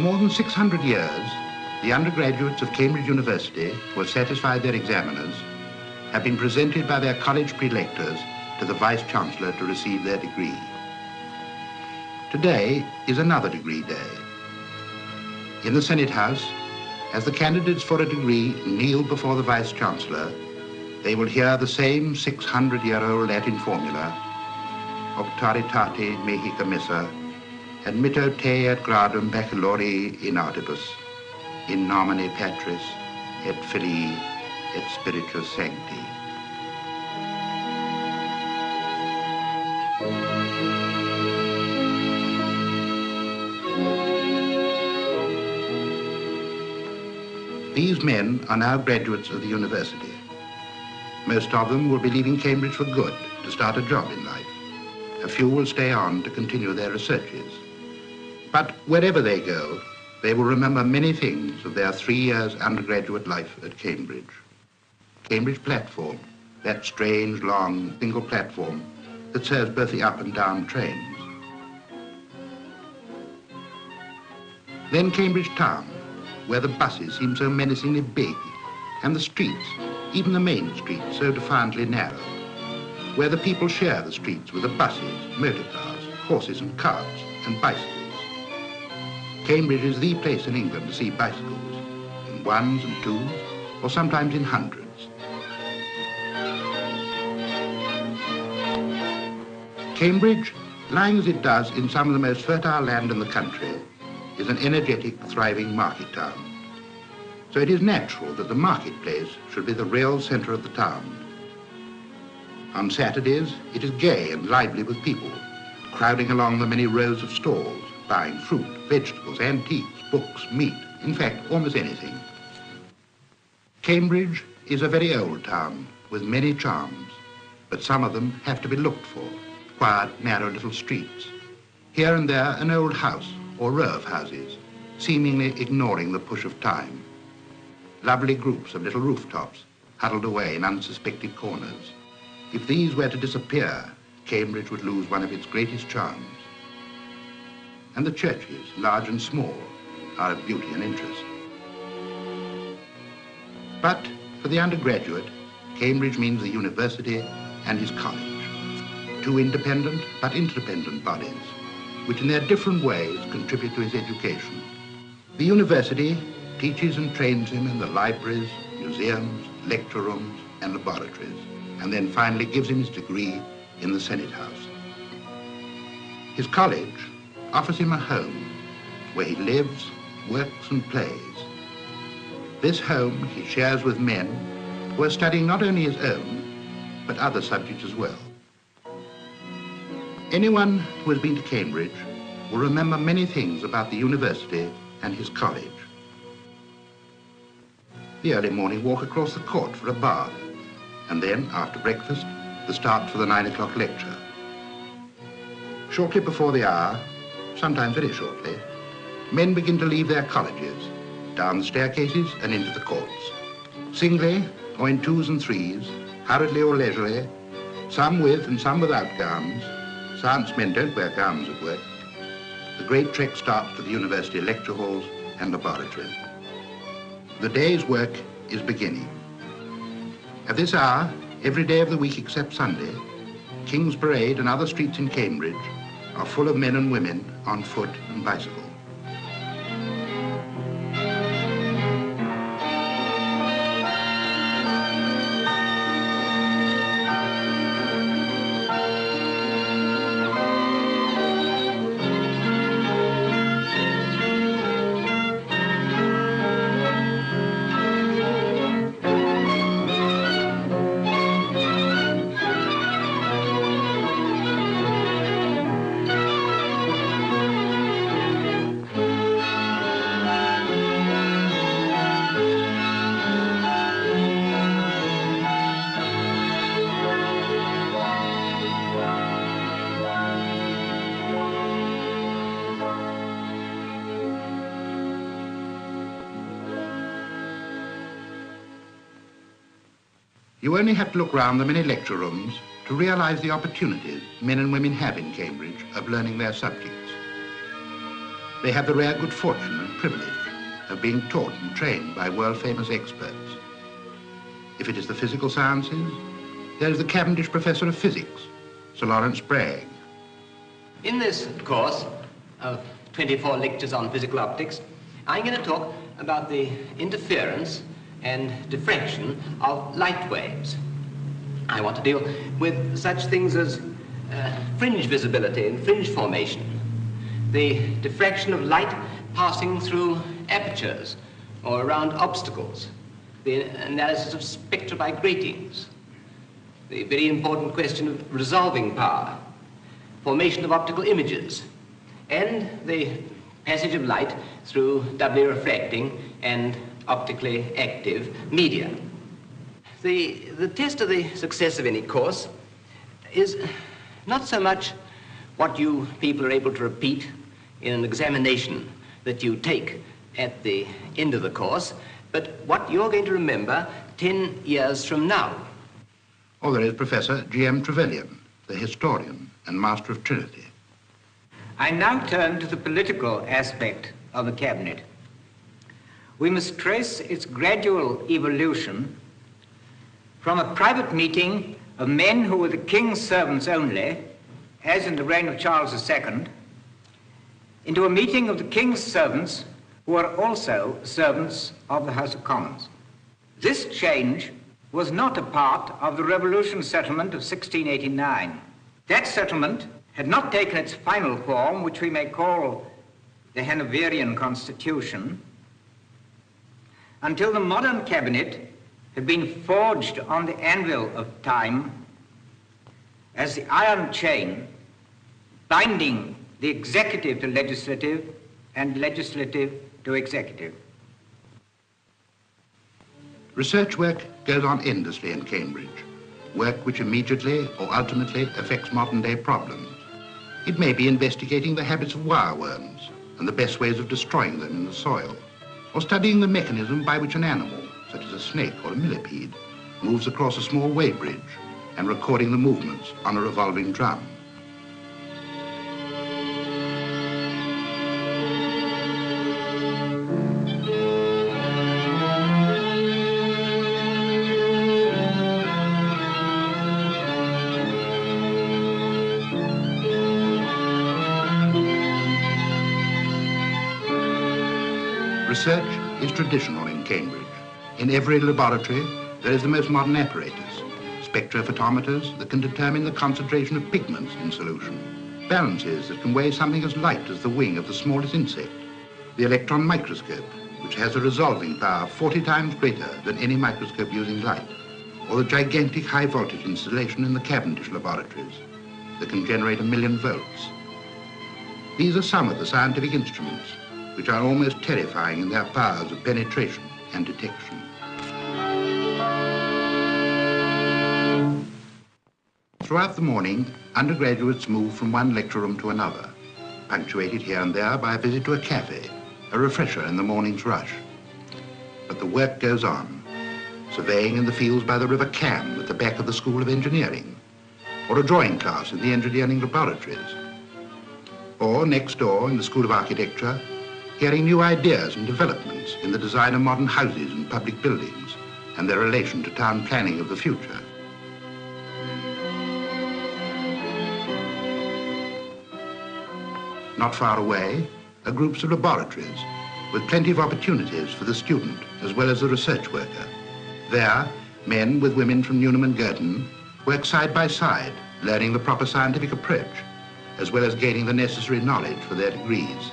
more than 600 years, the undergraduates of Cambridge University, who have satisfied their examiners, have been presented by their college prelectors to the Vice-Chancellor to receive their degree. Today is another degree day. In the Senate House, as the candidates for a degree kneel before the Vice-Chancellor, they will hear the same 600-year-old Latin formula, Auctoritate mihi commissa, admitto te ad gradum baccalaureae in artibus, in nomine Patris, et Filii, et Spiritus Sancti. These men are now graduates of the university. Most of them will be leaving Cambridge for good to start a job in life. A few will stay on to continue their researches. But wherever they go, they will remember many things of their 3 years undergraduate life at Cambridge. Cambridge platform, that strange, long, single platform that serves both the up and down trains. Then Cambridge town, where the buses seem so menacingly big, and the streets, even the main streets, so defiantly narrow, where the people share the streets with the buses, motor cars, horses and carts, and bicycles. Cambridge is the place in England to see bicycles, in ones and twos, or sometimes in hundreds. Cambridge, lying as it does in some of the most fertile land in the country, is an energetic, thriving market town. So it is natural that the marketplace should be the real centre of the town. On Saturdays, it is gay and lively with people, crowding along the many rows of stalls, buying fruit, vegetables, antiques, books, meat, in fact, almost anything. Cambridge is a very old town with many charms, but some of them have to be looked for, quiet, narrow little streets. Here and there, an old house or row of houses, seemingly ignoring the push of time. Lovely groups of little rooftops huddled away in unsuspected corners. If these were to disappear, Cambridge would lose one of its greatest charms. And the churches, large and small, are of beauty and interest. But for the undergraduate, Cambridge means the university and his college. Two independent but interdependent bodies, which in their different ways contribute to his education. The university teaches and trains him in the libraries, museums, lecture rooms, and laboratories, and then finally gives him his degree in the Senate House. His college offers him a home where he lives, works, and plays. This home he shares with men who are studying not only his own, but other subjects as well. Anyone who has been to Cambridge will remember many things about the university and his college. The early morning walk across the court for a bath, and then, after breakfast, the start for the 9 o'clock lecture. Shortly before the hour, sometimes very shortly, men begin to leave their colleges, down the staircases and into the courts. Singly, or in twos and threes, hurriedly or leisurely, some with and some without gowns. Science men don't wear gowns at work. The great trek starts to the university lecture halls and laboratories. The day's work is beginning. At this hour, every day of the week except Sunday, King's Parade and other streets in Cambridge are full of men and women on foot and bicycle. You only have to look round the many lecture rooms to realize the opportunities men and women have in Cambridge of learning their subjects. They have the rare good fortune and privilege of being taught and trained by world-famous experts. If it is the physical sciences, there is the Cavendish Professor of Physics, Sir Lawrence Bragg. In this course of 24 lectures on physical optics, I'm going to talk about the interference and diffraction of light waves. I want to deal with such things as fringe visibility and fringe formation, the diffraction of light passing through apertures or around obstacles, the analysis of spectra by gratings, the very important question of resolving power, formation of optical images, and the passage of light through doubly refracting and optically active media. The test of the success of any course is not so much what you people are able to repeat in an examination that you take at the end of the course, but what you're going to remember 10 years from now. Or there is Professor G.M. Trevelyan, the historian and master of Trinity. I now turn to the political aspect of the cabinet. We must trace its gradual evolution from a private meeting of men who were the king's servants only, as in the reign of Charles II, into a meeting of the king's servants who are also servants of the House of Commons. This change was not a part of the Revolution settlement of 1689. That settlement had not taken its final form, which we may call the Hanoverian Constitution, until the modern cabinet had been forged on the anvil of time as the iron chain binding the executive to legislative and legislative to executive. Research work goes on endlessly in Cambridge, work which immediately or ultimately affects modern-day problems. It may be investigating the habits of wireworms and the best ways of destroying them in the soil, or studying the mechanism by which an animal, such as a snake or a millipede, moves across a small weighbridge and recording the movements on a revolving drum. Research is traditional in Cambridge. In every laboratory, there is the most modern apparatus, spectrophotometers that can determine the concentration of pigments in solution, balances that can weigh something as light as the wing of the smallest insect, the electron microscope, which has a resolving power 40 times greater than any microscope using light, or the gigantic high-voltage installation in the Cavendish laboratories that can generate 1,000,000 volts. These are some of the scientific instruments which are almost terrifying in their powers of penetration and detection. Throughout the morning, undergraduates move from one lecture room to another, punctuated here and there by a visit to a cafe, a refresher in the morning's rush. But the work goes on, surveying in the fields by the River Cam at the back of the School of Engineering, or a drawing class in the engineering laboratories, or next door in the School of Architecture, hearing new ideas and developments in the design of modern houses and public buildings and their relation to town planning of the future. Not far away are groups of laboratories with plenty of opportunities for the student as well as the research worker. There, men with women from Newnham and Girton work side by side, learning the proper scientific approach, as well as gaining the necessary knowledge for their degrees.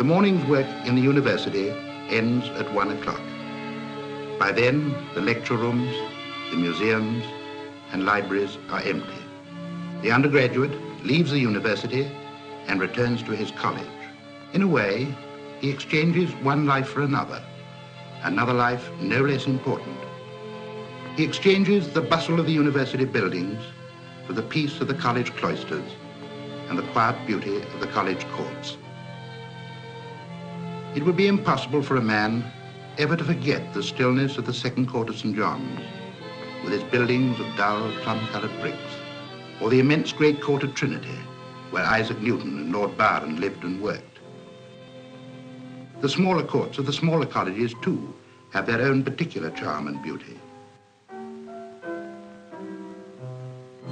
The morning's work in the university ends at 1 o'clock. By then, the lecture rooms, the museums, and libraries are empty. The undergraduate leaves the university and returns to his college. In a way, he exchanges one life for another life no less important. He exchanges the bustle of the university buildings for the peace of the college cloisters and the quiet beauty of the college courts. It would be impossible for a man ever to forget the stillness of the second court of St. John's, with its buildings of dull, plum-coloured bricks, or the immense great court of Trinity, where Isaac Newton and Lord Byron lived and worked. The smaller courts of the smaller colleges, too, have their own particular charm and beauty.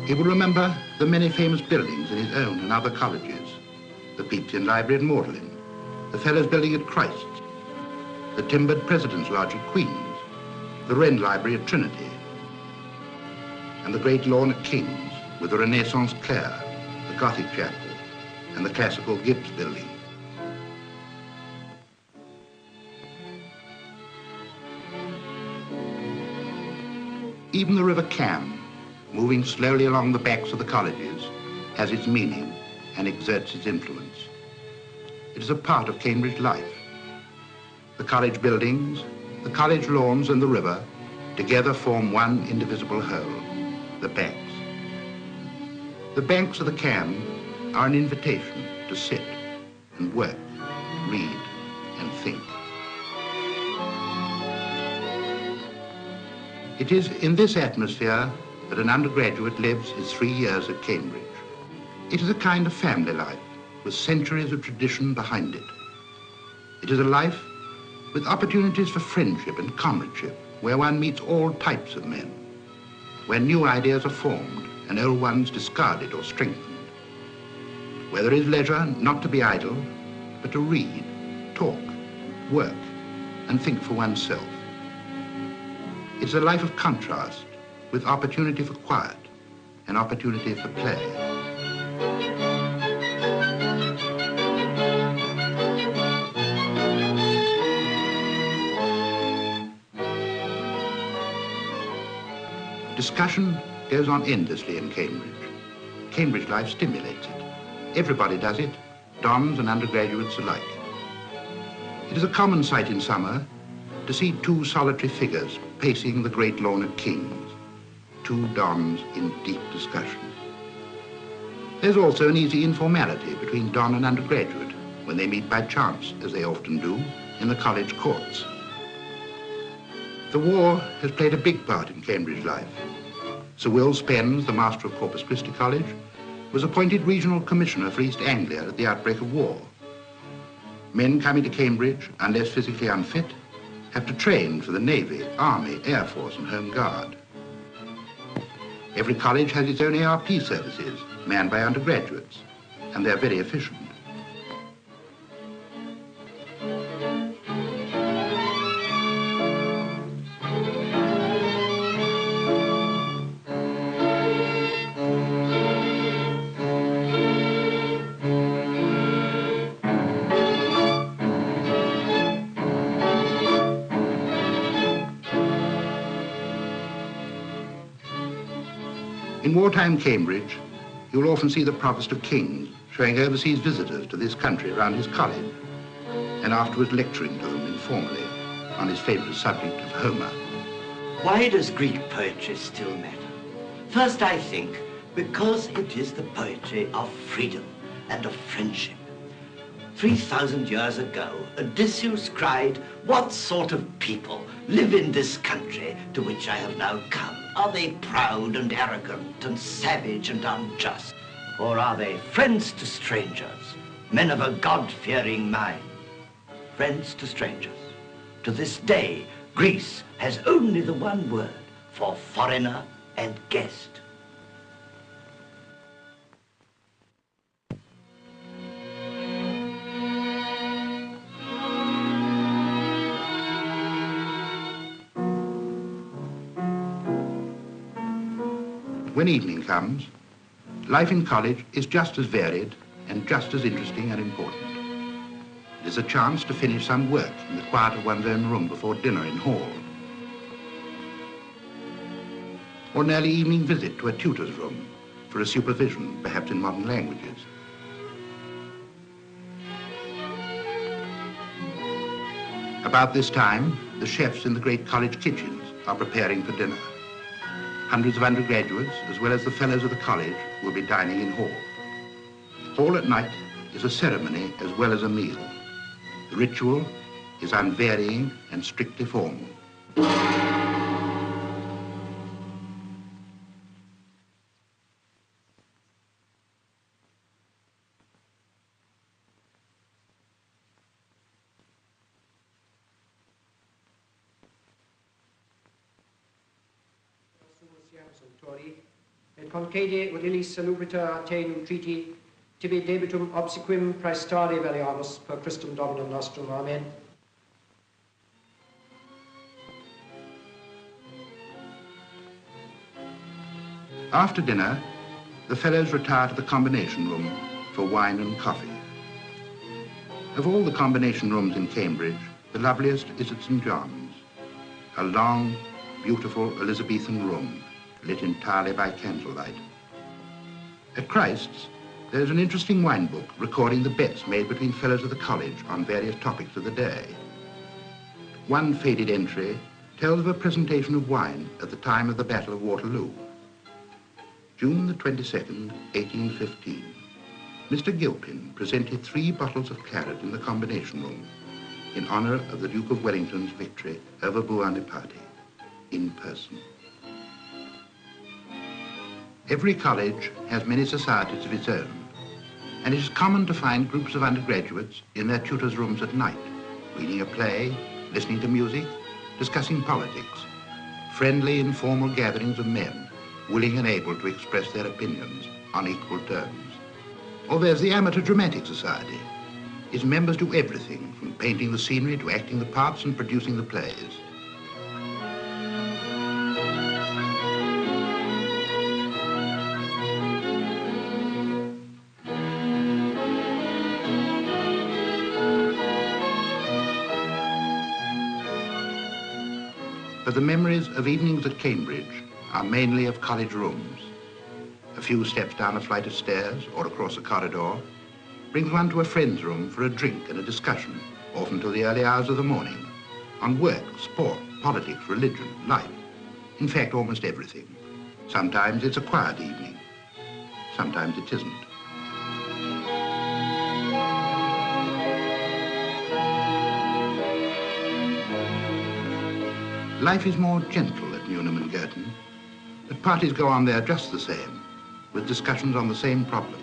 He will remember the many famous buildings in his own and other colleges, the Pepys Library at Magdalen, the Fellows Building at Christ's, the timbered President's Lodge at Queen's, the Wren Library at Trinity, and the great lawn at King's with the Renaissance Clare, the Gothic Chapel, and the classical Gibbs Building. Even the River Cam, moving slowly along the backs of the colleges, has its meaning and exerts its influence. It is a part of Cambridge life. The college buildings, the college lawns, and the river together form one indivisible whole, the banks. The banks of the Cam are an invitation to sit and work, read and think. It is in this atmosphere that an undergraduate lives his 3 years at Cambridge. It is a kind of family life with centuries of tradition behind it. It is a life with opportunities for friendship and comradeship, where one meets all types of men, where new ideas are formed and old ones discarded or strengthened, where there is leisure not to be idle, but to read, talk, work, and think for oneself. It's a life of contrast, with opportunity for quiet and opportunity for play. Discussion goes on endlessly in Cambridge. Cambridge life stimulates it. Everybody does it, dons and undergraduates alike. It is a common sight in summer to see two solitary figures pacing the great lawn at King's, two dons in deep discussion. There's also an easy informality between don and undergraduate when they meet by chance, as they often do, in the college courts. The war has played a big part in Cambridge life. Sir Will Spens, the master of Corpus Christi College, was appointed regional commissioner for East Anglia at the outbreak of war. Men coming to Cambridge, unless physically unfit, have to train for the Navy, Army, Air Force, and Home Guard. Every college has its own ARP services, manned by undergraduates, and they're very efficient. In wartime Cambridge, you'll often see the Provost of King's showing overseas visitors to this country around his college, and afterwards lecturing to them informally on his favourite subject of Homer. Why does Greek poetry still matter? First, I think, because it is the poetry of freedom and of friendship. 3,000 years ago, Odysseus cried, "What sort of people live in this country to which I have now come? Are they proud and arrogant and savage and unjust? Or are they friends to strangers, men of a God-fearing mind?" Friends to strangers. To this day, Greece has only the one word for foreigner and guest. When evening comes, life in college is just as varied and just as interesting and important. It is a chance to finish some work in the quiet of one's own room before dinner in hall. Or an early evening visit to a tutor's room for a supervision, perhaps in modern languages. About this time, the chefs in the great college kitchens are preparing for dinner. Hundreds of undergraduates, as well as the fellows of the college, will be dining in hall. Hall at night is a ceremony as well as a meal. The ritual is unvarying and strictly formal. Et concede ut illis salubrita te nutriti, tibi debitum obsequim praestare veliamus per Christum Dominum nostrum. Amen. After dinner, the fellows retire to the combination room for wine and coffee. Of all the combination rooms in Cambridge, the loveliest is at St. John's, a long, beautiful Elizabethan room, lit entirely by candlelight. At Christ's, there's an interesting wine book recording the bets made between fellows of the college on various topics of the day. One faded entry tells of a presentation of wine at the time of the Battle of Waterloo. June the 22nd, 1815. Mr. Gilpin presented 3 bottles of claret in the combination room in honor of the Duke of Wellington's victory over Buonaparte in person. Every college has many societies of its own, and it is common to find groups of undergraduates in their tutors' rooms at night, reading a play, listening to music, discussing politics, friendly, informal gatherings of men, willing and able to express their opinions on equal terms. Or there's the Amateur Dramatic Society. Its members do everything, from painting the scenery to acting the parts and producing the plays. But the memories of evenings at Cambridge are mainly of college rooms. A few steps down a flight of stairs or across a corridor brings one to a friend's room for a drink and a discussion, often till the early hours of the morning, on work, sport, politics, religion, life. In fact, almost everything. Sometimes it's a quiet evening. Sometimes it isn't. Life is more gentle at Newnham and Girton, but parties go on there just the same, with discussions on the same problems.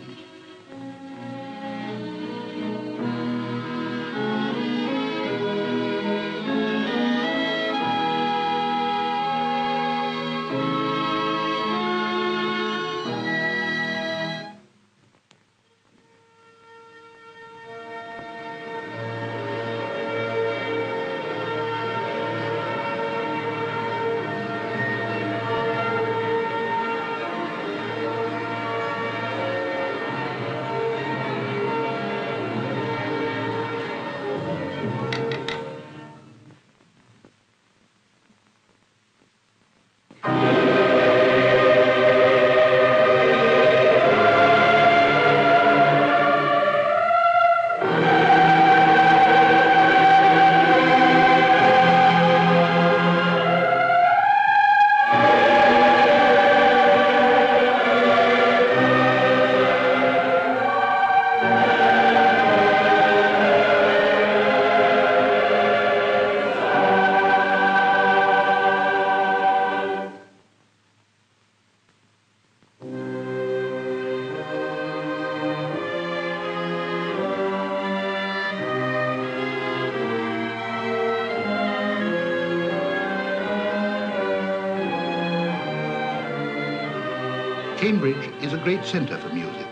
Cambridge is a great centre for music.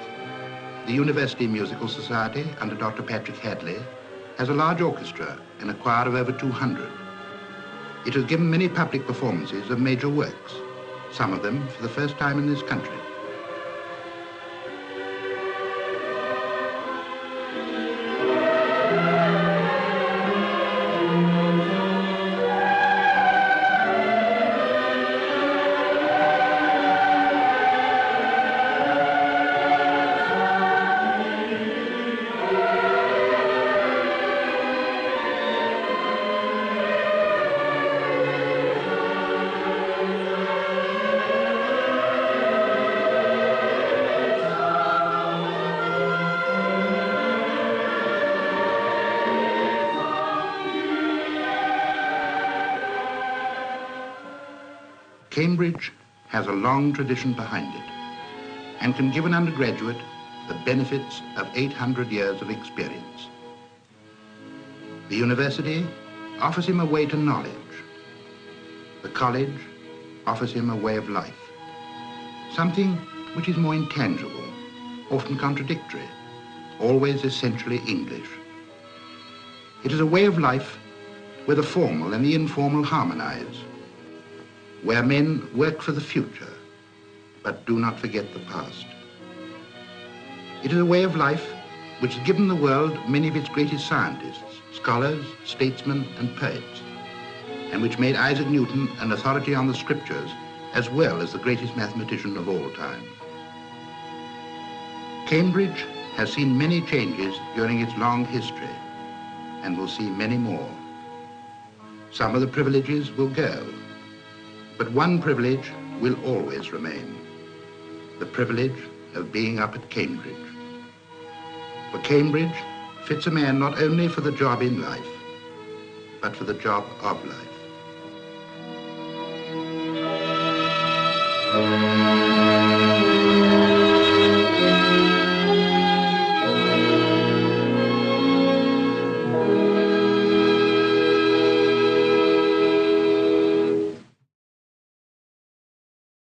The University Musical Society, under Dr. Patrick Hadley, has a large orchestra and a choir of over 200. It has given many public performances of major works, some of them for the first time in this country. Cambridge has a long tradition behind it and can give an undergraduate the benefits of 800 years of experience. The university offers him a way to knowledge. The college offers him a way of life, something which is more intangible, often contradictory, always essentially English. It is a way of life where the formal and the informal harmonize, where men work for the future, but do not forget the past. It is a way of life which has given the world many of its greatest scientists, scholars, statesmen, and poets, and which made Isaac Newton an authority on the scriptures as well as the greatest mathematician of all time. Cambridge has seen many changes during its long history and will see many more. Some of the privileges will go, but one privilege will always remain, the privilege of being up at Cambridge. For Cambridge fits a man not only for the job in life, but for the job of life.